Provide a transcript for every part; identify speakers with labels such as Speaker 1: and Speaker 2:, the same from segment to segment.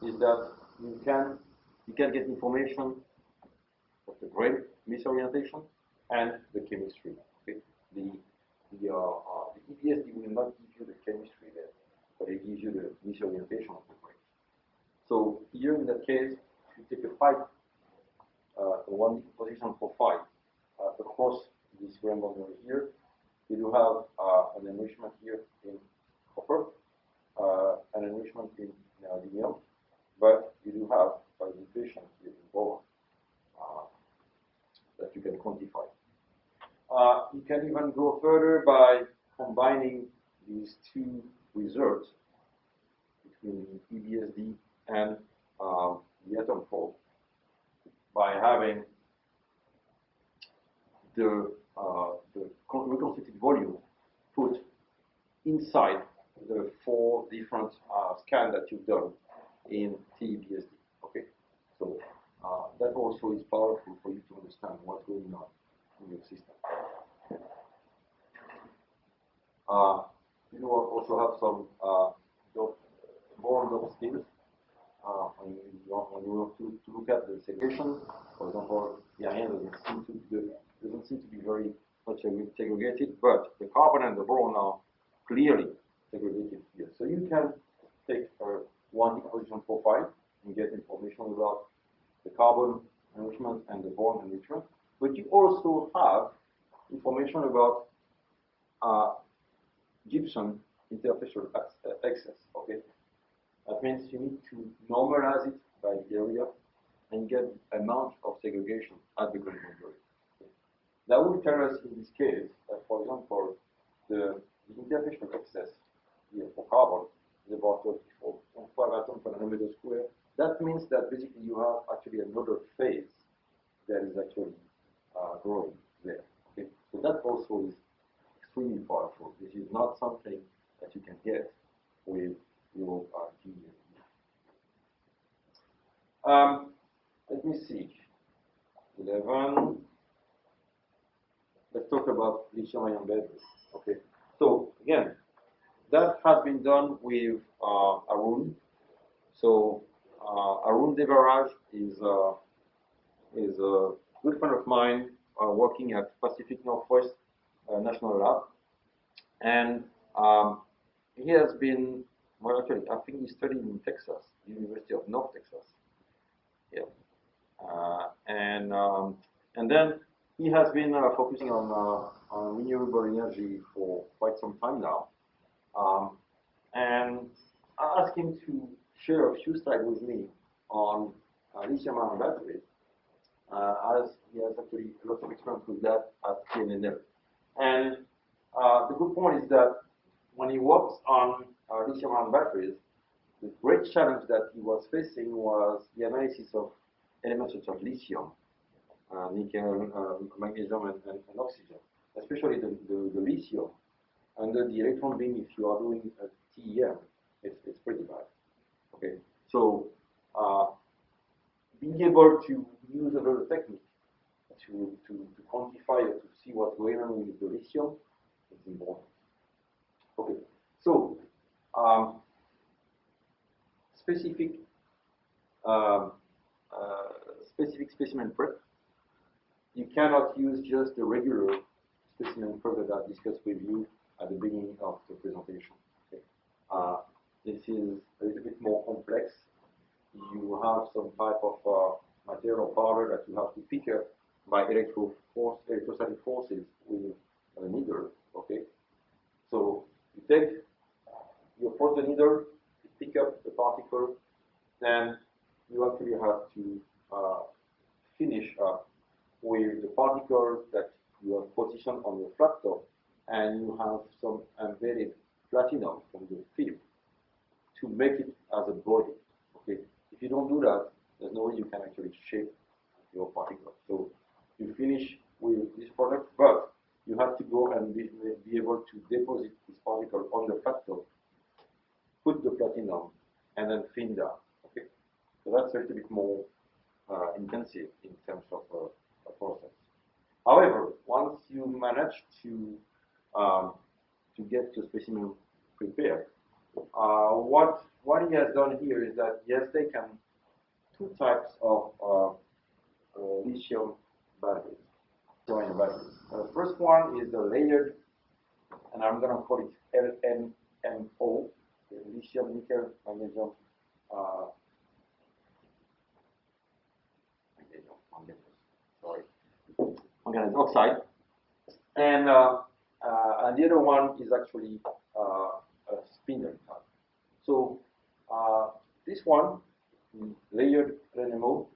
Speaker 1: is that you can get information of the grain misorientation and the chemistry. Okay? The EBSD will not give you the chemistry there, but it gives you the misorientation of the grain. So here in that case, if you take a pipe, one position for 5 across this grain boundary here, you do have an enrichment here in copper, an enrichment in neodymium, but you do have a depletion here in boron that you can quantify. You can even go further by combining these two results between EBSD and the atom fold by having the reconstituted volume put inside the 4 different scans that you've done in TEBSD. Okay, so that also is powerful for you to understand what's going on in your system. You also have some boron dot skills when you want to look at the segregation. For example, the iron doesn't seem to be very much segregated, but the carbon and the boron are clearly segregated here. So you can take one deposition profile and get information about the carbon enrichment and the boron enrichment, but you also have information about gypsum interfacial excess. Okay, that means you need to normalize it by the area and get the amount of segregation at the grain boundary. Okay. That will tell us in this case that, for example, the interfacial excess here for carbon is about 34.5 atoms per nanometer square. That means that basically you have actually another phase that is actually growing there. Okay, so that also is extremely powerful. This is not something that you can get with your TEBSD. Let me see. 11. Let's talk about lithium-ion batteries. Okay. So again, that has been done with Arun. So Arun Devaraj is a good friend of mine working at Pacific Northwest National Lab, and he has been, well, actually, I think he studied in Texas, University of North Texas. Yeah, and then he has been focusing on renewable energy for quite some time now, and I asked him to share a few slides with me on lithium-ion batteries, as he has actually a lot of experience with that at A&M. And the good point is that when he works on lithium-ion batteries, the great challenge that he was facing was the analysis of elements such as lithium, nickel, magnesium, and oxygen, especially the lithium. Under the electron beam, if you are doing a TEM, it's pretty bad. Okay, so being able to use another technique to quantify or to see what's going on with the lithium is important. Okay, so specific specimen prep. You cannot use just the regular specimen prep that I discussed with you at the beginning of the presentation. Okay. This is a little bit more complex. You have some type of material powder that you have to pick up by electrostatic forces with a needle. Okay, so you approach the needle, you pick up the particle, then you actually have to finish up with the particles that you have positioned on your flat top, and you have some embedded platinum from the film to make it as a body. Okay, if you don't do that, there's no way you can actually shape your particle. So you finish with this product, but you have to go and be able to deposit this particle on the flat top, put the platinum, and then fin down. Okay, so that's a little bit more intensive in terms of a process. However, once you manage to get your specimen prepared, What he has done here is that he has taken two types of lithium batteries. The first one is the layered, and I'm going to call it LNMO, the lithium, nickel, magnesium, manganese oxide, and the other one is actually a spinner type. So this one, layered LNMO,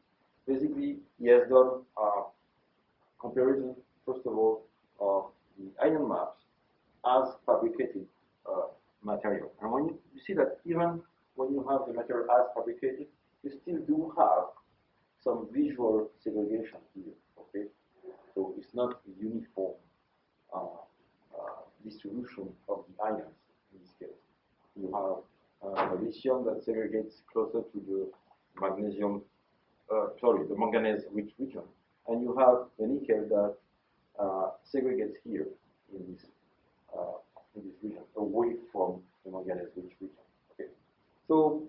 Speaker 1: basically he has done comparison, first of all, of the ion maps as fabricated material. And when you see that even when you have the material as fabricated, you still do have some visual segregation here. Okay, so it's not a uniform distribution of the ions in this case. You have a lithium that segregates closer to the magnesium, the manganese-rich region, and you have the nickel that segregates here in this region, away from the manganese-rich region. Okay. So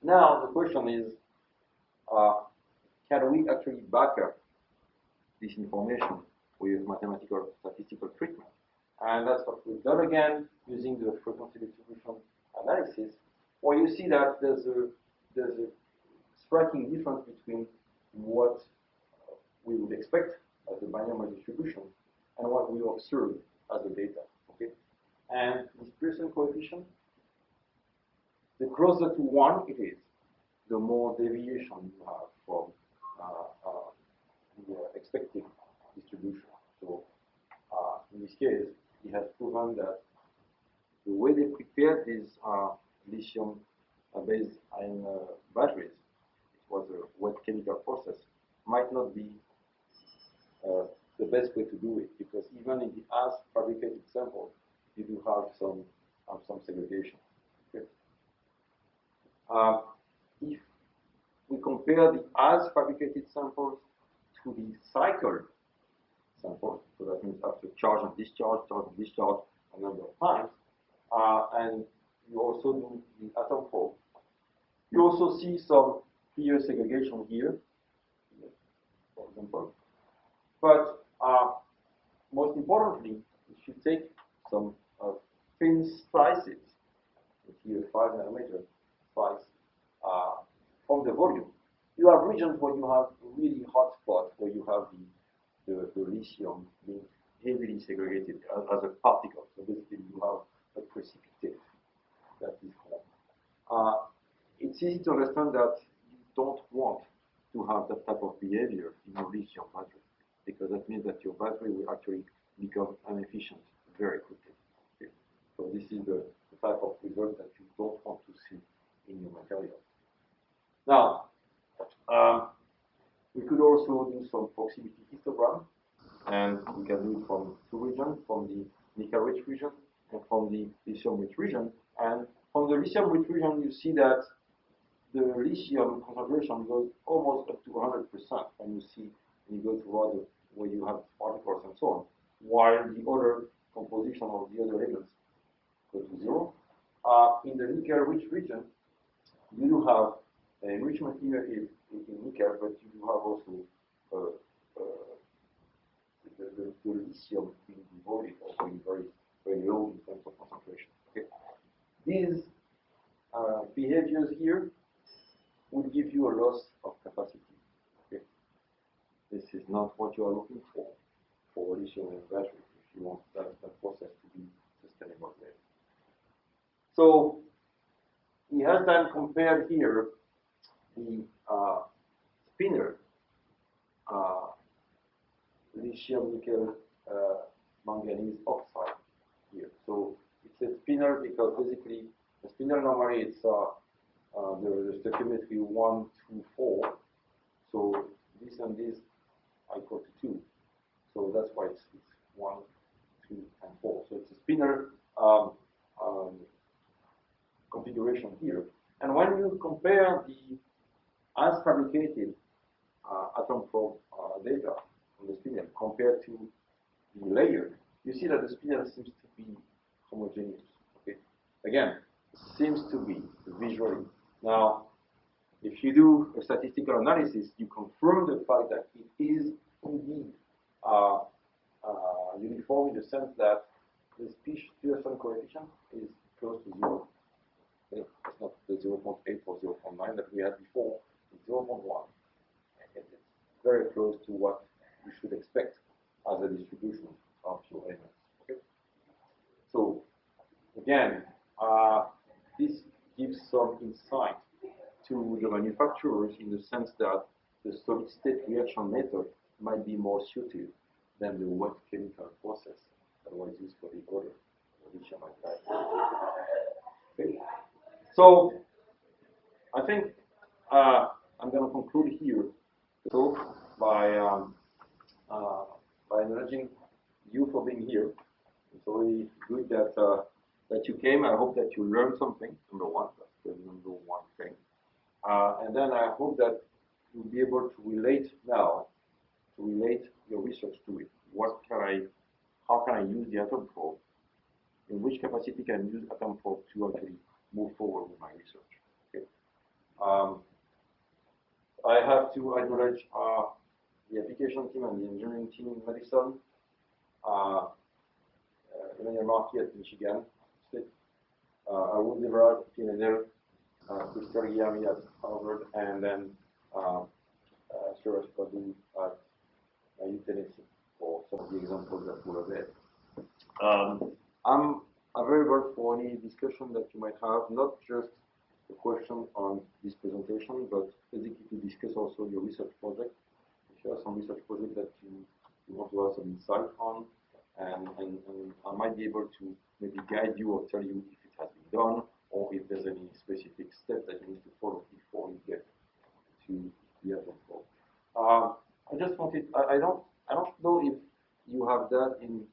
Speaker 1: now the question is, can we actually back up this information with mathematical statistical treatment? And that's what we've done again using the frequency distribution analysis, where you see that there's a striking difference between what we would expect as the binomial distribution and what we observe as the data. Okay, and dispersion coefficient, the closer to 1 it is, the more deviation you have from the expected distribution. So in this case, he has proven that the way they prepared these lithium-based ion batteries, it was a wet chemical process, might not be the best way to do it, because even in the as fabricated sample, you do have some segregation. Okay. If we compare the as fabricated samples to the cycled samples, so that means after charge and discharge, a number of times, and you also do the atom probe, you also see some clear segregation here, for example. But most importantly, if you take some thin slices, here 5 nanometer slice, from the volume, you have regions where you have really hot spots, where you have the lithium being heavily segregated as a particle. So basically you have a precipitate that is formed. It's easy to understand that you don't want to have that type of behavior in your lithium battery, because that means that your battery will actually become inefficient very quickly. Okay. So this is the type of result that you don't want to see in your material. Now, we could also do some proximity histogram, and we can do it from two regions, from the nickel-rich region and from the lithium-rich region. And from the lithium-rich region, you see that the lithium concentration goes almost up to 100%, and when you go to other where you have particles and so on, while the other composition of the other elements go to 0. In the nickel-rich region, you do have enrichment here in nickel, but you do have also the lithium being devoid or being very, very low in terms of concentration. Okay. These behaviors here would give you a loss of capacity. Okay. This is not what you are looking for lithium ion battery if you want that process to be sustainable there. So he has then compared here the spinner lithium nickel manganese oxide here. So it's a spinner because basically the spinner normally it's the stoichiometry 1, 2, 4. So this and this are equal to 2. So that's why it's 1, 2, and 4. So it's a spinner configuration here. And when you compare the as fabricated atom probe data from the spinner compared to the layered, you see that the spinner seems to be homogeneous. Okay. Again, seems to be visually. Now, if you do a statistical analysis, you confirm the fact that it is indeed uniform in the sense that the Pearson coefficient is close to 0. Okay? It's not the 0.8 or 0.9 that we had before, it's 0.1. And it's very close to what you should expect as a distribution of your elements. Okay? So, again, this gives some insight to the manufacturers in the sense that the solid-state reaction method might be more suited than the wet chemical process that was used for the other lithium ion. Okay. So I think I'm going to conclude here the talk by acknowledging you for being here. It's really good that that you came. I hope that you learned something. Number one, that's the number one thing. And then I hope that you'll be able to relate now, to relate your research to it. How can I use the atom probe? In which capacity can I use atom probe to actually move forward with my research? Okay. I have to acknowledge the application team and the engineering team in Madison, Emmanuel Marquis at Michigan State, Arun Devraj at PNL, Christopher Guillamy at Harvard, and then Suraj Padu at Tennessee for some of the examples that were there. I'm available for any discussion that you might have, not just a question on this presentation, but basically to discuss also your research project. If you have some research project that you want to have some insight on, and I might be able to maybe guide you or tell you if it has been done, or if there's any specific steps that you need to follow before you get to the atom probe. I just wanted, I don't know if you have that in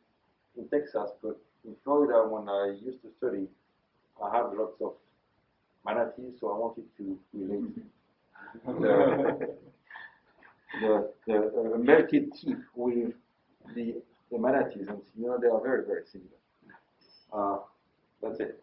Speaker 1: Texas, but in Florida, when I used to study, I had lots of manatees, so I wanted to relate the melted teeth with the manatees, and you know they are very, very similar. That's it.